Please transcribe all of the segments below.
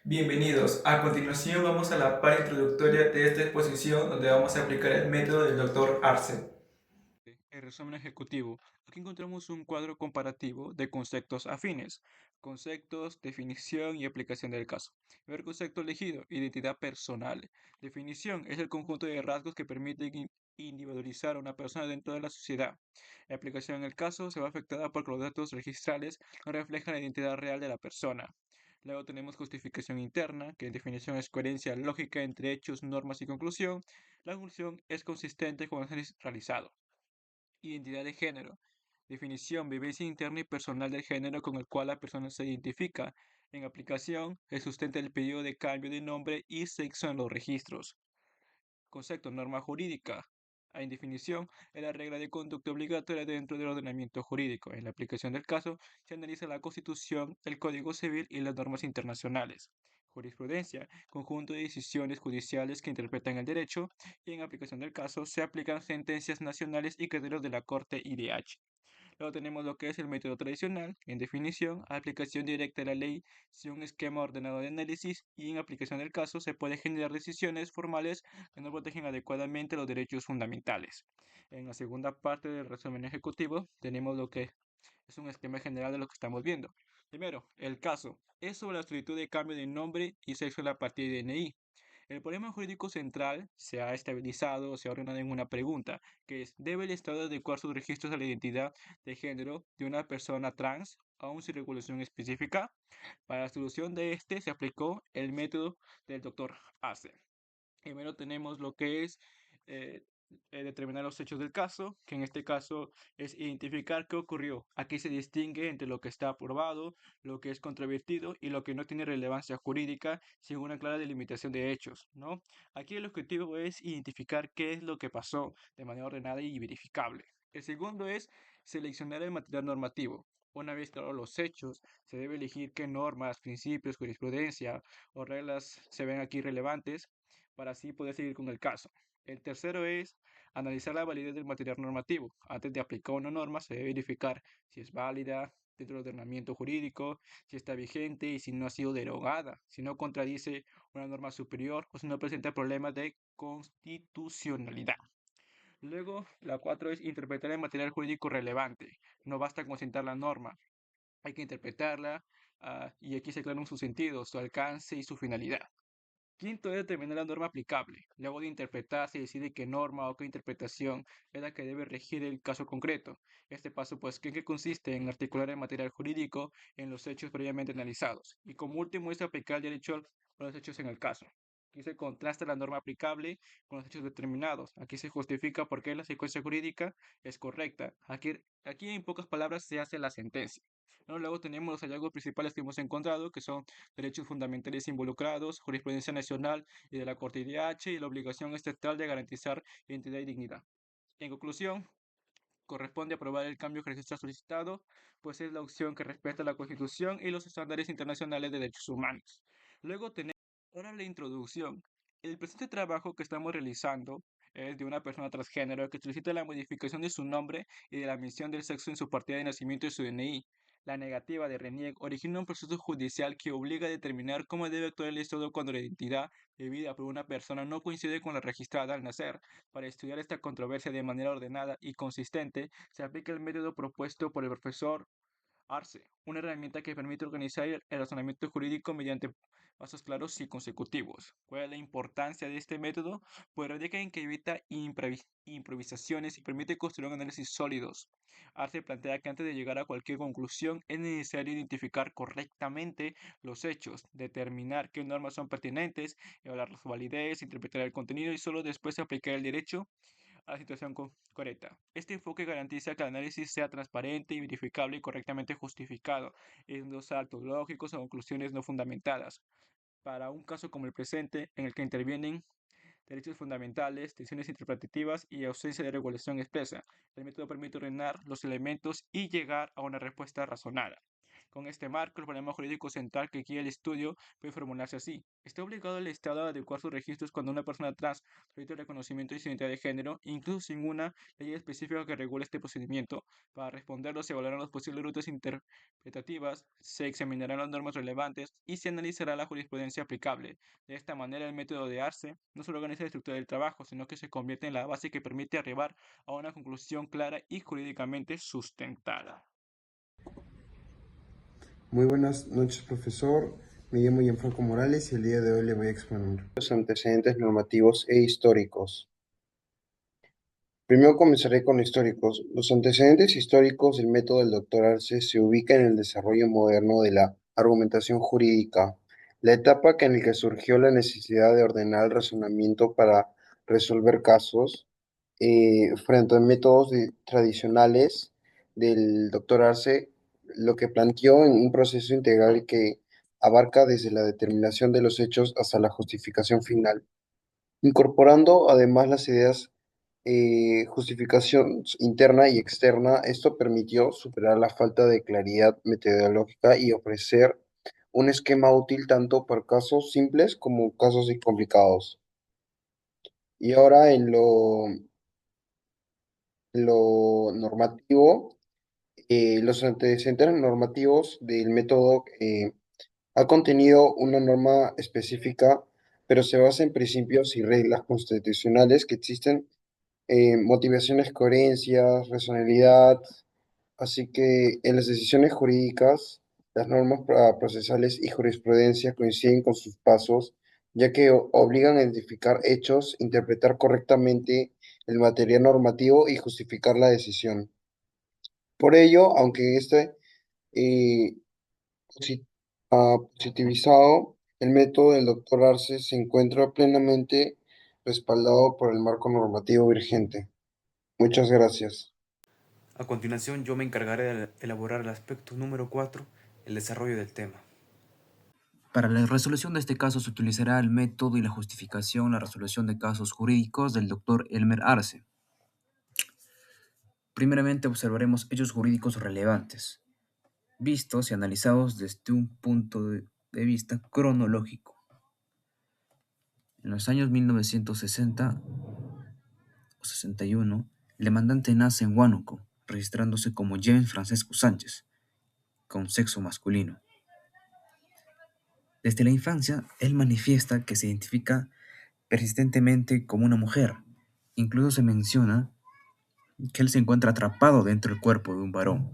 Bienvenidos. A continuación vamos a la parte introductoria de esta exposición donde vamos a aplicar el método del Dr. Arce. El resumen ejecutivo. Aquí encontramos un cuadro comparativo de conceptos afines. Conceptos, definición y aplicación del caso. Primer concepto elegido, identidad personal. Definición es el conjunto de rasgos que permiten individualizar a una persona dentro de la sociedad. La aplicación en el caso se ve afectada porque los datos registrales no reflejan la identidad real de la persona. Luego tenemos justificación interna, que en definición es coherencia lógica entre hechos, normas y conclusión. La conclusión es consistente con el análisis realizado. Identidad de género. Definición, vivencia interna y personal del género con el cual la persona se identifica. En aplicación, el sustenta el pedido de cambio de nombre y sexo en los registros. Concepto, norma jurídica. En definición, es la regla de conducta obligatoria dentro del ordenamiento jurídico. En la aplicación del caso, se analiza la Constitución, el Código Civil y las normas internacionales. Jurisprudencia, conjunto de decisiones judiciales que interpretan el derecho, y en aplicación del caso se aplican sentencias nacionales y criterios de la Corte IDH. Luego tenemos lo que es el método tradicional, en definición, aplicación directa de la ley sin un esquema ordenado de análisis y en aplicación del caso se puede generar decisiones formales que no protegen adecuadamente los derechos fundamentales. En la segunda parte del resumen ejecutivo tenemos lo que es un esquema general de lo que estamos viendo. Primero, el caso es sobre la solicitud de cambio de nombre y sexo en la partida de DNI. El problema jurídico central se ha estabilizado o se ha ordenado en una pregunta, que es, ¿debe el Estado adecuar sus registros a la identidad de género de una persona trans, aún sin regulación específica? Para la solución de este se aplicó el método del doctor Ace. Primero tenemos lo que es eh, determinar los hechos del caso, que en este caso es identificar qué ocurrió. Aquí se distingue entre lo que está aprobado, lo que es controvertido y lo que no tiene relevancia jurídica sin una clara delimitación de hechos, ¿no? Aquí el objetivo es identificar qué es lo que pasó de manera ordenada y verificable. El segundo es seleccionar el material normativo. Una vez claros los hechos, se debe elegir qué normas, principios, jurisprudencia o reglas se ven aquí relevantes para así poder seguir con el caso. El tercero es analizar la validez del material normativo. Antes de aplicar una norma, se debe verificar si es válida dentro del ordenamiento jurídico, si está vigente y si no ha sido derogada, si no contradice una norma superior o si no presenta problemas de constitucionalidad. Luego, la cuatro es interpretar el material jurídico relevante. No basta con citar la norma, hay que interpretarla y aquí se aclaran sus sentidos, su alcance y su finalidad. Quinto es determinar la norma aplicable. Luego de interpretar, se decide qué norma o qué interpretación es la que debe regir el caso concreto. Este paso, pues, ¿en qué consiste? En articular el material jurídico en los hechos previamente analizados. Y como último es aplicar el derecho a los hechos en el caso. Aquí se contrasta la norma aplicable con los hechos determinados. Aquí se justifica por qué la secuencia jurídica es correcta. Aquí en pocas palabras se hace la sentencia. ¿No? Luego tenemos los hallazgos principales que hemos encontrado, que son derechos fundamentales involucrados, jurisprudencia nacional y de la Corte IDH y la obligación estatal de garantizar identidad y dignidad. En conclusión, corresponde aprobar el cambio que se ha solicitado, pues es la opción que respeta la Constitución y los estándares internacionales de derechos humanos. Luego tenemos ahora la introducción. El presente trabajo que estamos realizando es de una persona transgénero que solicita la modificación de su nombre y de la mención del sexo en su partida de nacimiento y su DNI. La negativa de RENIEC origina un proceso judicial que obliga a determinar cómo debe actuar el Estado cuando la identidad debida por una persona no coincide con la registrada al nacer. Para estudiar esta controversia de manera ordenada y consistente, se aplica el método propuesto por el profesor Arce, una herramienta que permite organizar el razonamiento jurídico mediante pasos claros y consecutivos. ¿Cuál es la importancia de este método? Pues radica en que evita improvisaciones y permite construir análisis sólidos. Arce plantea que antes de llegar a cualquier conclusión es necesario identificar correctamente los hechos, determinar qué normas son pertinentes, evaluar su validez, interpretar el contenido y solo después aplicar el derecho a la situación correcta. Este enfoque garantiza que el análisis sea transparente y verificable y correctamente justificado, en dos saltos lógicos o conclusiones no fundamentadas. Para un caso como el presente, en el que intervienen derechos fundamentales, tensiones interpretativas y ausencia de regulación expresa, el método permite ordenar los elementos y llegar a una respuesta razonada. Con este marco, el problema jurídico central que guía el estudio puede formularse así. ¿Está obligado el Estado a adecuar sus registros cuando una persona trans solicita el reconocimiento de su identidad de género, incluso sin una ley específica que regule este procedimiento? Para responderlo, se evaluarán las posibles rutas interpretativas, se examinarán las normas relevantes y se analizará la jurisprudencia aplicable. De esta manera, el método de ARCE no solo organiza la estructura del trabajo, sino que se convierte en la base que permite arribar a una conclusión clara y jurídicamente sustentada. Muy buenas noches, profesor. Me llamo Gianfranco Morales y el día de hoy le voy a exponer los antecedentes normativos e históricos. Primero comenzaré con históricos. Los antecedentes históricos del método del Dr. Arce se ubican en el desarrollo moderno de la argumentación jurídica, la etapa en la que surgió la necesidad de ordenar el razonamiento para resolver casos frente a métodos tradicionales del Dr. Arce, lo que planteó en un proceso integral que abarca desde la determinación de los hechos hasta la justificación final, incorporando además las ideas justificación interna y externa. Esto permitió superar la falta de claridad metodológica y ofrecer un esquema útil tanto para casos simples como casos complicados. Y ahora en lo normativo, los antecedentes normativos del método ha contenido una norma específica, pero se basa en principios y reglas constitucionales que existen, motivaciones, coherencias, racionalidad. Así que en las decisiones jurídicas, las normas procesales y jurisprudencia coinciden con sus pasos, ya que obligan a identificar hechos, interpretar correctamente el material normativo y justificar la decisión. Por ello, aunque eh, positivizado, el método del doctor Arce se encuentra plenamente respaldado por el marco normativo vigente. Muchas gracias. A continuación, yo me encargaré de elaborar el aspecto número 4, el desarrollo del tema. Para la resolución de este caso se utilizará el método y la justificación, la resolución de casos jurídicos del Dr. Elmer Arce. Primeramente observaremos hechos jurídicos relevantes, vistos y analizados desde un punto de vista cronológico. En los años 1960 o 61, el demandante nace en Huánuco, registrándose como James Francisco Sánchez, con sexo masculino. Desde la infancia, él manifiesta que se identifica persistentemente como una mujer. Incluso se menciona que él se encuentra atrapado dentro del cuerpo de un varón.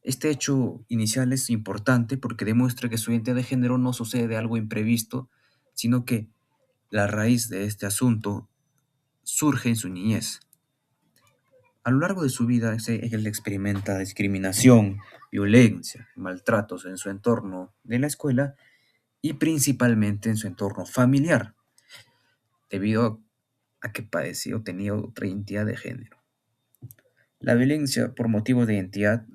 Este hecho inicial es importante porque demuestra que su identidad de género no sucede de algo imprevisto, sino que la raíz de este asunto surge en su niñez. A lo largo de su vida, él experimenta discriminación, violencia, maltratos en su entorno de la escuela y principalmente en su entorno familiar, debido a que padeció o tenía otra identidad de género. La violencia por motivos de identidad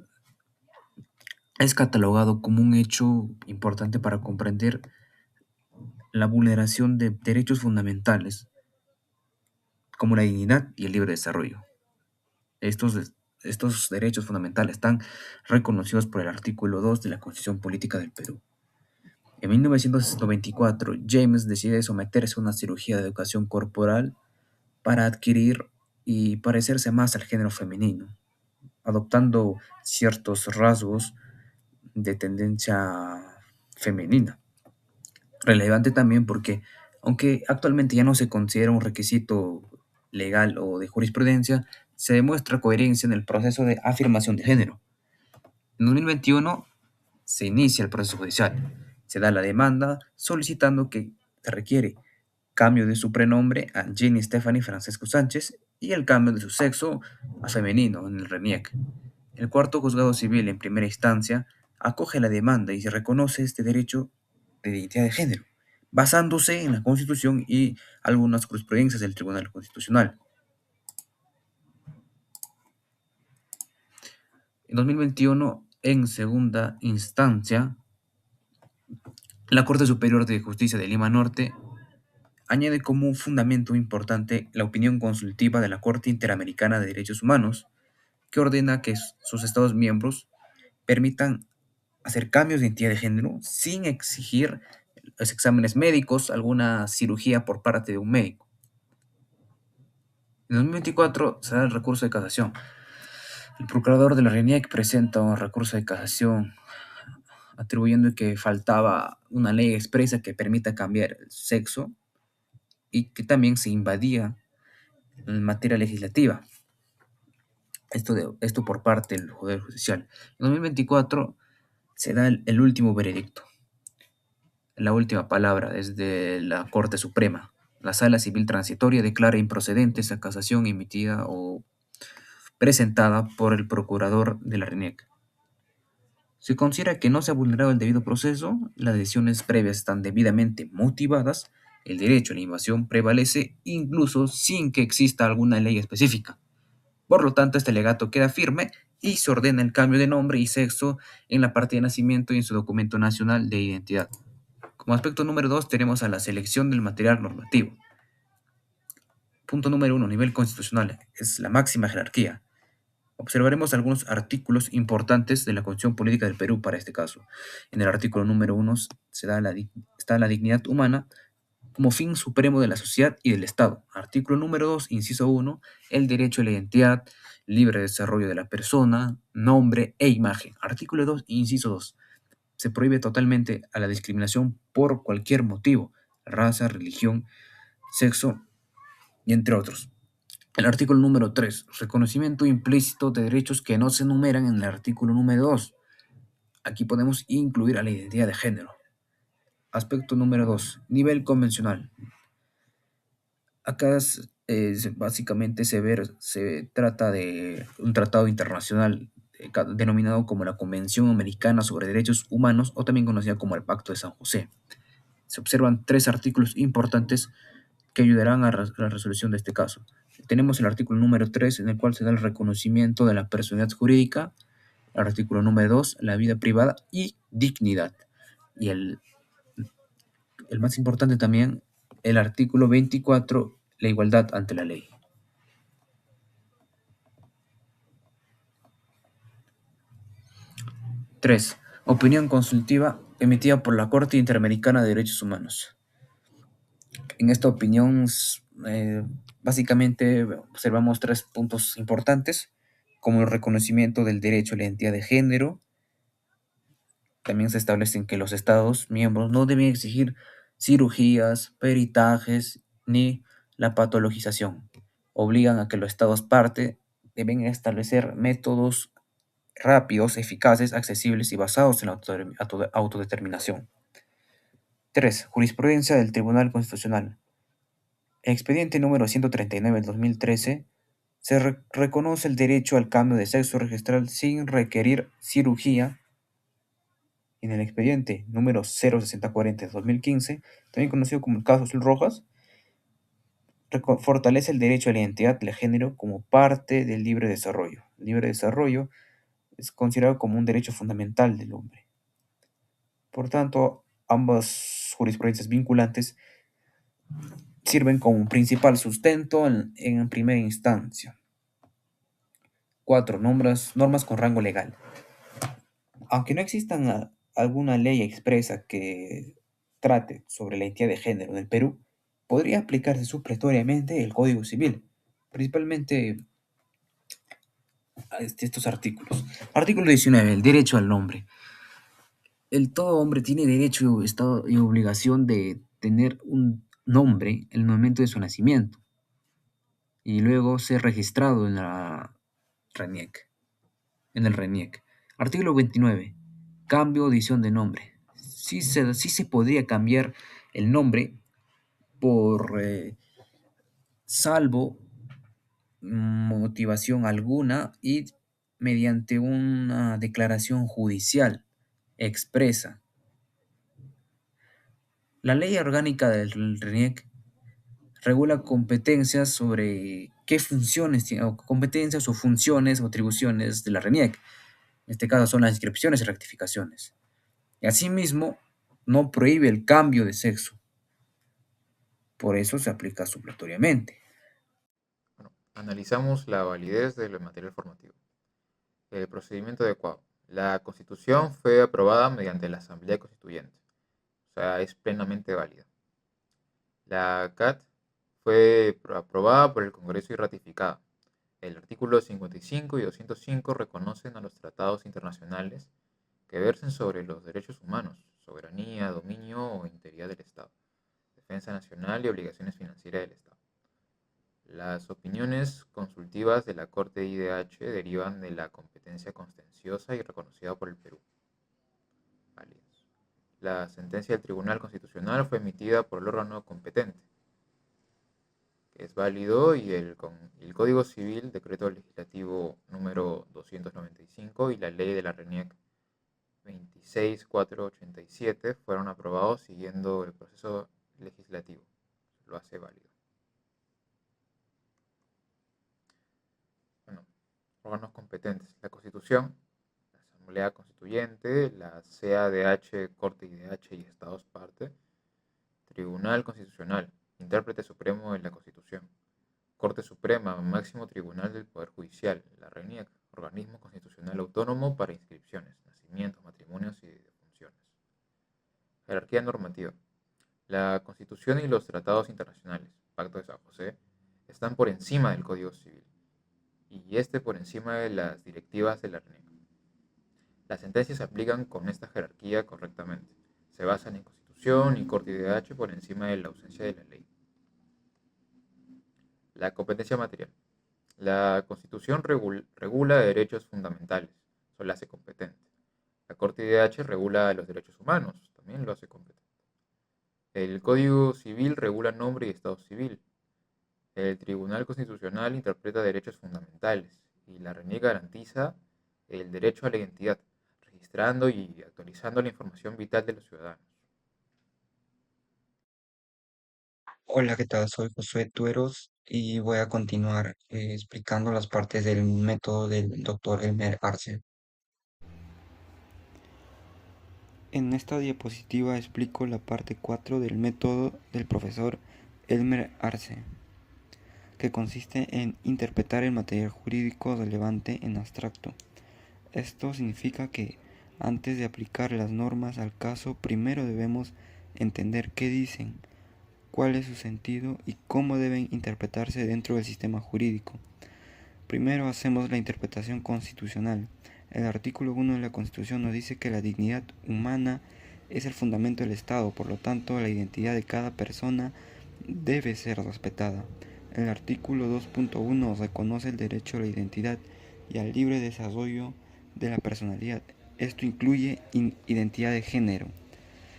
es catalogado como un hecho importante para comprender la vulneración de derechos fundamentales como la dignidad y el libre desarrollo. Estos derechos fundamentales están reconocidos por el artículo 2 de la Constitución Política del Perú. En 1994, James decide someterse a una cirugía de educación corporal para adquirir y parecerse más al género femenino, adoptando ciertos rasgos de tendencia femenina. Relevante también porque, aunque actualmente ya no se considera un requisito legal o de jurisprudencia, se demuestra coherencia en el proceso de afirmación de género. En 2021 se inicia el proceso judicial. Se da la demanda solicitando que se requiere cambio de su prenombre a Jenny Stephanie Francesco Sánchez y el cambio de su sexo a femenino en el RENIEC. El cuarto juzgado civil en primera instancia acoge la demanda y se reconoce este derecho de identidad de género, basándose en la Constitución y algunas jurisprudencias del Tribunal Constitucional. En 2021, en segunda instancia, la Corte Superior de Justicia de Lima Norte añade como un fundamento importante la opinión consultiva de la Corte Interamericana de Derechos Humanos, que ordena que sus Estados miembros permitan hacer cambios de identidad de género sin exigir los exámenes médicos, alguna cirugía por parte de un médico. En 2024 se da el recurso de casación. El procurador de la RENIEC presenta un recurso de casación atribuyendo que faltaba una ley expresa que permita cambiar el sexo y que también se invadía en materia legislativa. Esto por parte del Poder Judicial. En 2024 se da el último veredicto, la última palabra desde la Corte Suprema. La Sala Civil Transitoria declara improcedente esa casación emitida o presentada por el procurador de la RENIEC. Se considera que no se ha vulnerado el debido proceso, las decisiones previas están debidamente motivadas, el derecho a la invasión prevalece incluso sin que exista alguna ley específica. Por lo tanto, este alegato queda firme y se ordena el cambio de nombre y sexo en la partida de nacimiento y en su documento nacional de identidad. Como aspecto número 2 tenemos a la selección del material normativo. Punto número 1, nivel constitucional, es la máxima jerarquía. Observaremos algunos artículos importantes de la Constitución Política del Perú para este caso. En el artículo número 1 está la dignidad humana como fin supremo de la sociedad y del Estado. Artículo número 2, inciso 1, el derecho a la identidad, libre desarrollo de la persona, nombre e imagen. Artículo 2, inciso 2, se prohíbe totalmente a la discriminación por cualquier motivo, raza, religión, sexo y entre otros. El artículo número 3, reconocimiento implícito de derechos que no se enumeran en el artículo número 2. Aquí podemos incluir a la identidad de género. Aspecto número 2, nivel convencional. Acá básicamente se trata de un tratado internacional denominado como la Convención Americana sobre Derechos Humanos o también conocida como el Pacto de San José. Se observan 3 artículos importantes que ayudarán a la resolución de este caso. Tenemos el artículo número 3, en el cual se da el reconocimiento de la personalidad jurídica. El artículo número 2, la vida privada y dignidad. Y el más importante también, el artículo 24, la igualdad ante la ley. Tres, opinión consultiva emitida por la Corte Interamericana de Derechos Humanos. En esta opinión, básicamente observamos 3 puntos importantes, como el reconocimiento del derecho a la identidad de género. También se establecen que los Estados miembros no deben exigir cirugías, peritajes ni la patologización. Obligan a que los Estados parte deben establecer métodos rápidos, eficaces, accesibles y basados en la autodeterminación. 3. Jurisprudencia del Tribunal Constitucional. En expediente número 139 del 2013, se reconoce el derecho al cambio de sexo registral sin requerir cirugía. En el expediente número 06040 de 2015, también conocido como el caso Azul Rojas, fortalece el derecho a la identidad de género como parte del libre desarrollo. El libre desarrollo es considerado como un derecho fundamental del hombre. Por tanto, ambas jurisprudencias vinculantes sirven como principal sustento en primera instancia. 4. Normas con rango legal. Aunque no existan alguna ley expresa que trate sobre la identidad de género en el Perú, podría aplicarse supletoriamente el Código Civil, principalmente a estos artículos. Artículo 19, el derecho al nombre. Todo hombre tiene derecho y obligación de tener un nombre en el momento de su nacimiento y luego ser registrado en la RENIEC, en el RENIEC. Artículo 29. Cambio o adición de nombre. Sí se podría cambiar el nombre por salvo motivación alguna y mediante una declaración judicial expresa. La ley orgánica del RENIEC regula competencias sobre qué funciones tiene, o competencias o funciones o atribuciones de la RENIEC. En este caso son las inscripciones y rectificaciones. Y asimismo, no prohíbe el cambio de sexo. Por eso se aplica supletoriamente. Bueno, analizamos la validez del material formativo. El procedimiento adecuado. La Constitución fue aprobada mediante la Asamblea Constituyente, o sea, es plenamente válida. La CAT fue aprobada por el Congreso y ratificada. El artículo 55 y 205 reconocen a los tratados internacionales que versen sobre los derechos humanos, soberanía, dominio o integridad del Estado, defensa nacional y obligaciones financieras del Estado. Las opiniones consultivas de la Corte IDH derivan de la competencia contenciosa y reconocida por el Perú. Válidas. La sentencia del Tribunal Constitucional fue emitida por el órgano competente, que es válido, y el Código Civil, Decreto Legislativo número 295 y la Ley de la RENIEC 26487 fueron aprobados siguiendo el proceso legislativo. Lo hace válido. Bueno, órganos competentes. La Constitución, la Asamblea Constituyente, la CADH, Corte IDH y Estados parte. Tribunal Constitucional, intérprete supremo de la Constitución. Corte Suprema, máximo tribunal del Poder Judicial, la RENIEC, organismo constitucional autónomo para inscripciones, nacimientos, matrimonios y defunciones. Jerarquía normativa. La Constitución y los tratados internacionales, Pacto de San José, están por encima del Código Civil y por encima de las directivas de la RENIEC. Las sentencias se aplican con esta jerarquía correctamente. Se basan en Constitución y Corte IDH por encima de la ausencia de la ley. La competencia material. La Constitución regula derechos fundamentales, eso la hace competente. La Corte IDH regula los derechos humanos, también lo hace competente. El Código Civil regula nombre y estado civil. El Tribunal Constitucional interpreta derechos fundamentales y la RENIEC garantiza el derecho a la identidad, registrando y actualizando la información vital de los ciudadanos. Hola, ¿qué tal? Soy Josué Tueros y voy a continuar explicando las partes del método del doctor Elmer Arce. En esta diapositiva explico la parte 4 del método del profesor Elmer Arce, que consiste en interpretar el material jurídico relevante en abstracto. Esto significa que antes de aplicar las normas al caso, primero debemos entender qué dicen, cuál es su sentido y cómo deben interpretarse dentro del sistema jurídico. Primero hacemos la interpretación constitucional. El artículo 1 de la Constitución nos dice que la dignidad humana es el fundamento del Estado, por lo tanto la identidad de cada persona debe ser respetada. El artículo 2.1 reconoce el derecho a la identidad y al libre desarrollo de la personalidad. Esto incluye identidad de género.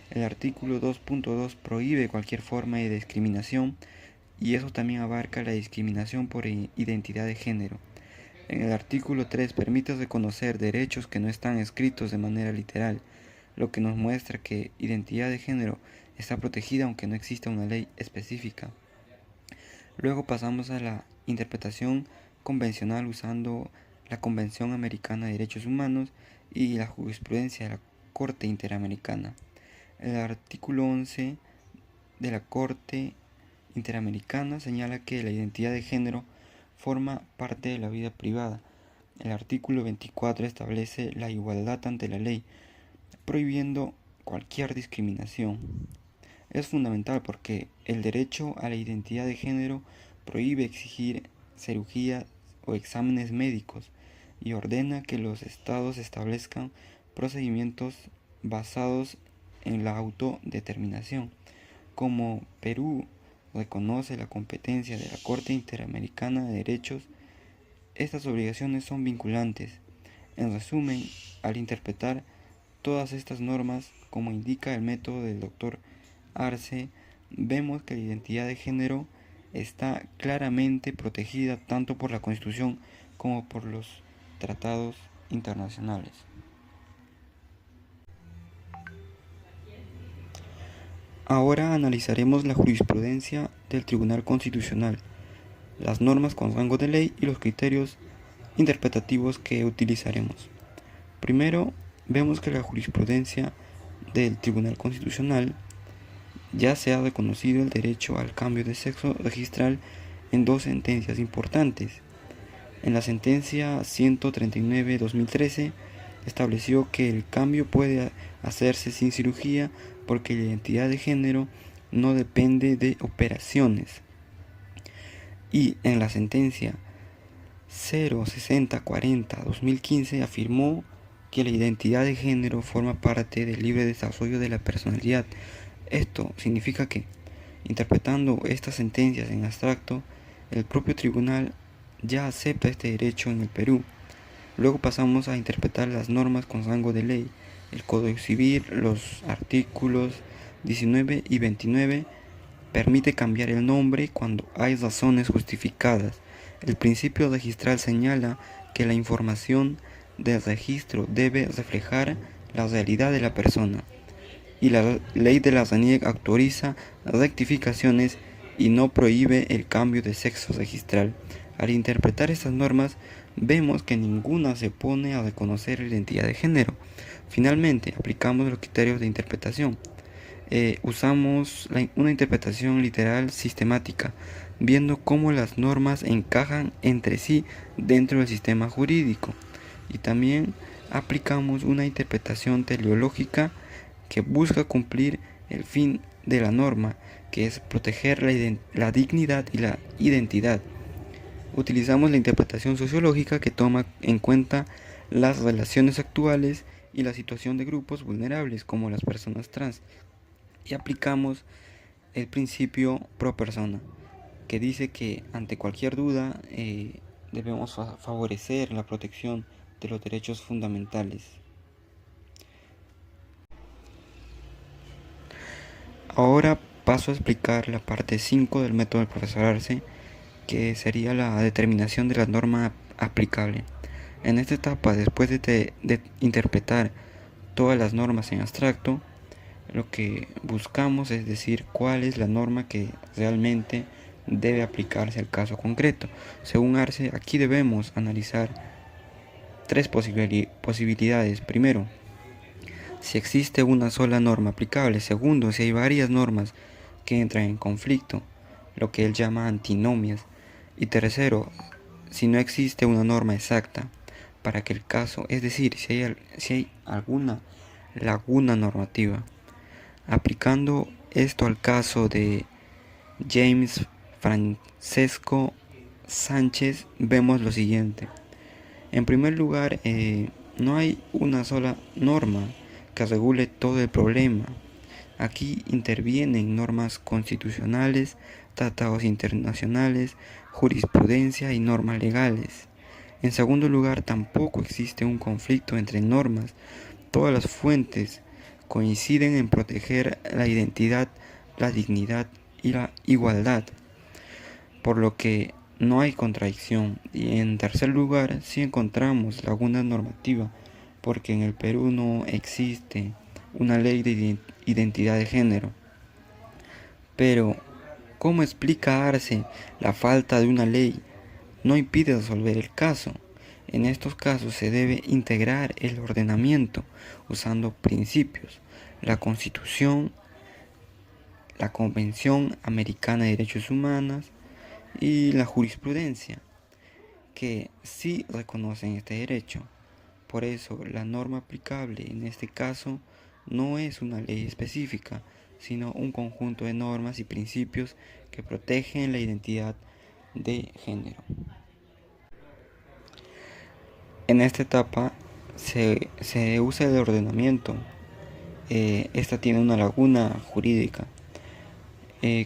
El artículo 2.2 prohíbe cualquier forma de discriminación y eso también abarca la discriminación por identidad de género. En el artículo 3 permite reconocer derechos que no están escritos de manera literal, lo que nos muestra que identidad de género está protegida aunque no exista una ley específica. Luego pasamos a la interpretación convencional usando la Convención Americana de Derechos Humanos y la jurisprudencia de la Corte Interamericana. El artículo 11 de la Corte Interamericana señala que la identidad de género forma parte de la vida privada. El artículo 24 establece la igualdad ante la ley, prohibiendo cualquier discriminación. Es fundamental porque el derecho a la identidad de género prohíbe exigir cirugías o exámenes médicos y ordena que los estados establezcan procedimientos basados en la autodeterminación. Como Perú reconoce la competencia de la Corte Interamericana de Derechos, estas obligaciones son vinculantes. En resumen, al interpretar todas estas normas, como indica el método del Dr. Arce, vemos que la identidad de género está claramente protegida tanto por la Constitución como por los tratados internacionales. Ahora analizaremos la jurisprudencia del Tribunal Constitucional, las normas con rango de ley y los criterios interpretativos que utilizaremos. Primero, vemos que la jurisprudencia del Tribunal Constitucional ya se ha reconocido el derecho al cambio de sexo registral en dos sentencias importantes. En la sentencia 139-2013 estableció que el cambio puede hacerse sin cirugía porque la identidad de género no depende de operaciones. Y en la sentencia 06040-2015 afirmó que la identidad de género forma parte del libre desarrollo de la personalidad. Esto significa que, interpretando estas sentencias en abstracto, el propio tribunal ya acepta este derecho en el Perú. Luego pasamos a interpretar las normas con rango de ley. El Código Civil, los artículos 19 y 29, permite cambiar el nombre cuando hay razones justificadas. El principio registral señala que la información del registro debe reflejar la realidad de la persona, y la ley de la RENIEC autoriza rectificaciones y no prohíbe el cambio de sexo registral. Al interpretar estas normas, vemos que ninguna se opone a reconocer la identidad de género. Finalmente, aplicamos los criterios de interpretación. Usamos una interpretación literal sistemática, viendo cómo las normas encajan entre sí dentro del sistema jurídico. Y también aplicamos una interpretación teleológica que busca cumplir el fin de la norma, que es proteger la dignidad y la identidad. Utilizamos la interpretación sociológica que toma en cuenta las relaciones actuales y la situación de grupos vulnerables como las personas trans. Y aplicamos el principio pro persona, que dice que ante cualquier duda debemos favorecer la protección de los derechos fundamentales. Ahora paso a explicar la parte 5 del método del profesor Arce, que sería la determinación de la norma aplicable. En esta etapa, después de interpretar todas las normas en abstracto, lo que buscamos es decir cuál es la norma que realmente debe aplicarse al caso concreto. Según Arce, aquí debemos analizar tres posibilidades. Primero, si existe una sola norma aplicable. Segundo, si hay varias normas que entran en conflicto, lo que él llama antinomias. Y tercero, si no existe una norma exacta para que el caso, es decir, si hay alguna laguna normativa. Aplicando esto al caso de James Francesco Sánchez, vemos lo siguiente. En primer lugar, no hay una sola norma que regule todo el problema. Aquí intervienen normas constitucionales, tratados internacionales, jurisprudencia y normas legales. En segundo lugar, tampoco existe un conflicto entre normas. Todas las fuentes coinciden en proteger la identidad, la dignidad y la igualdad, por lo que no hay contradicción. Y en tercer lugar, sí encontramos laguna normativa, porque en el Perú no existe una ley de identidad de género. Pero, ¿cómo explica Arce la falta de una ley? No impide resolver el caso. En estos casos se debe integrar el ordenamiento usando principios, la Constitución, la Convención Americana de Derechos Humanos y la jurisprudencia, que sí reconocen este derecho. Por eso, la norma aplicable en este caso no es una ley específica, sino un conjunto de normas y principios que protegen la identidad de género. En esta etapa se usa el ordenamiento. Esta tiene una laguna jurídica.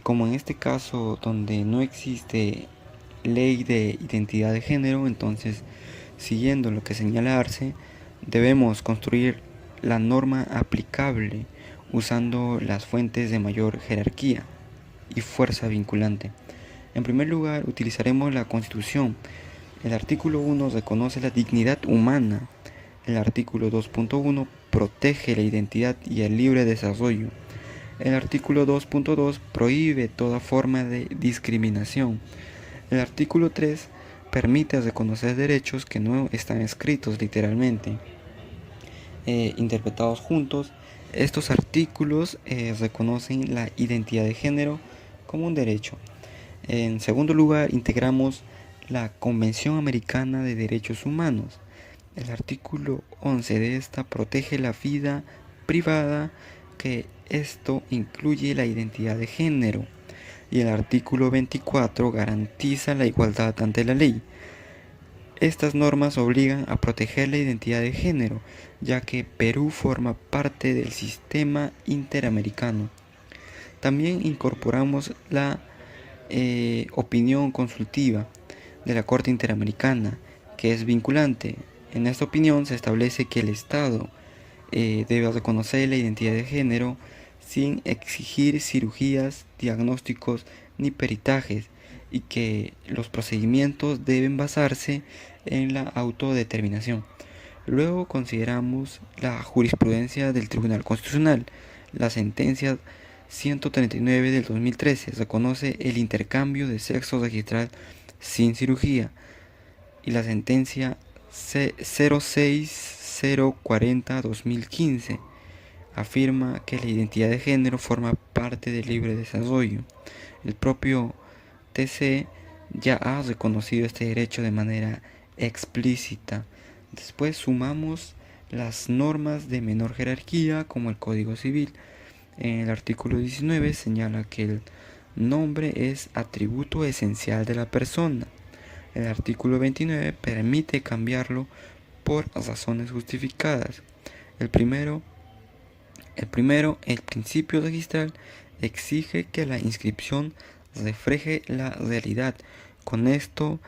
Como en este caso donde no existe ley de identidad de género, entonces, siguiendo lo que señala Arce, debemos construir la norma aplicable usando las fuentes de mayor jerarquía y fuerza vinculante. En primer lugar, utilizaremos la Constitución. El artículo 1 reconoce la dignidad humana. El artículo 2.1 protege la identidad y el libre desarrollo. El artículo 2.2 prohíbe toda forma de discriminación. El artículo 3 permite reconocer derechos que no están escritos literalmente. Interpretados juntos, estos artículos reconocen la identidad de género como un derecho. En segundo lugar, integramos la Convención Americana de Derechos Humanos. El artículo 11 de esta protege la vida privada, que esto incluye la identidad de género, y el artículo 24 garantiza la igualdad ante la ley. Estas normas obligan a proteger la identidad de género, ya que Perú forma parte del sistema interamericano. También incorporamos la opinión consultiva de la Corte Interamericana, que es vinculante. En esta opinión se establece que el Estado debe reconocer la identidad de género sin exigir cirugías, diagnósticos ni peritajes, y que los procedimientos deben basarse en la autodeterminación. Luego consideramos la jurisprudencia del Tribunal Constitucional. La sentencia 139 del 2013 reconoce el intercambio de sexo registral sin cirugía, y la sentencia 06040-2015 afirma que la identidad de género forma parte del libre desarrollo. El propio TC ya ha reconocido este derecho de manera explícita. Después sumamos las normas de menor jerarquía, como el Código Civil. En el artículo 19 señala que el nombre es atributo esencial de la persona. El artículo 29 permite cambiarlo por razones justificadas. El principio registral exige que la inscripción refleje la realidad. Con esto,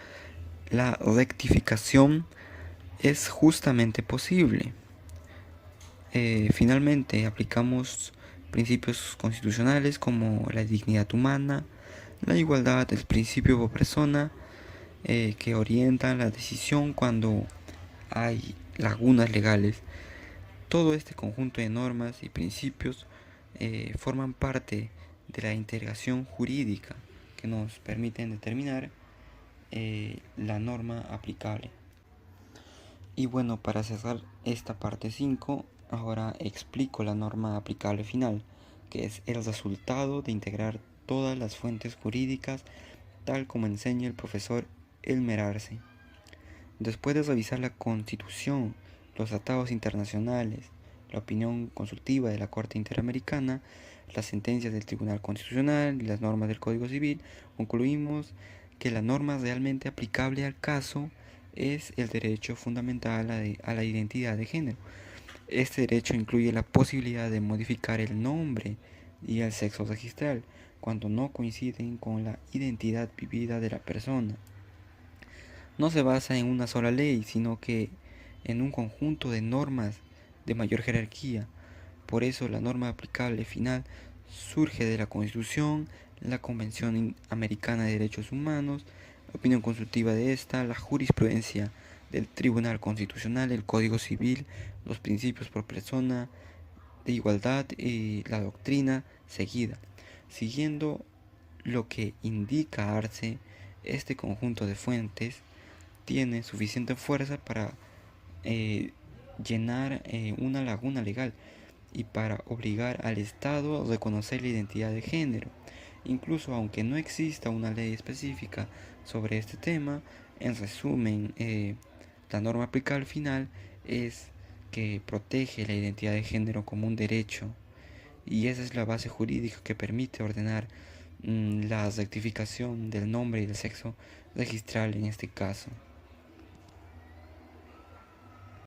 la rectificación es justamente posible. Finalmente, aplicamos principios constitucionales como la dignidad humana, la igualdad, el principio por persona, que orientan la decisión cuando hay lagunas legales. Todo este conjunto de normas y principios forman parte de la integración jurídica que nos permiten determinar la norma aplicable. Y bueno, para cerrar esta parte 5, ahora explico la norma aplicable final, que es el resultado de integrar todas las fuentes jurídicas tal como enseña el profesor Elmer Arce. Después de revisar la Constitución, los tratados internacionales, la opinión consultiva de la Corte Interamericana, las sentencias del Tribunal Constitucional y las normas del Código Civil, concluimos que la norma realmente aplicable al caso es el derecho fundamental a la identidad de género. Este derecho incluye la posibilidad de modificar el nombre y el sexo registral cuando no coinciden con la identidad vivida de la persona. No se basa en una sola ley, sino que en un conjunto de normas de mayor jerarquía. Por eso la norma aplicable final surge de la Constitución, la Convención Americana de Derechos Humanos, la opinión consultiva de esta, la jurisprudencia del Tribunal Constitucional, el Código Civil, los principios por persona de igualdad y la doctrina seguida. Siguiendo lo que indica Arce, este conjunto de fuentes tiene suficiente fuerza para llenar una laguna legal y para obligar al Estado a reconocer la identidad de género. Incluso aunque no exista una ley específica sobre este tema, en resumen, la norma aplicable final es que protege la identidad de género como un derecho, y esa es la base jurídica que permite ordenar la rectificación del nombre y del sexo registral en este caso.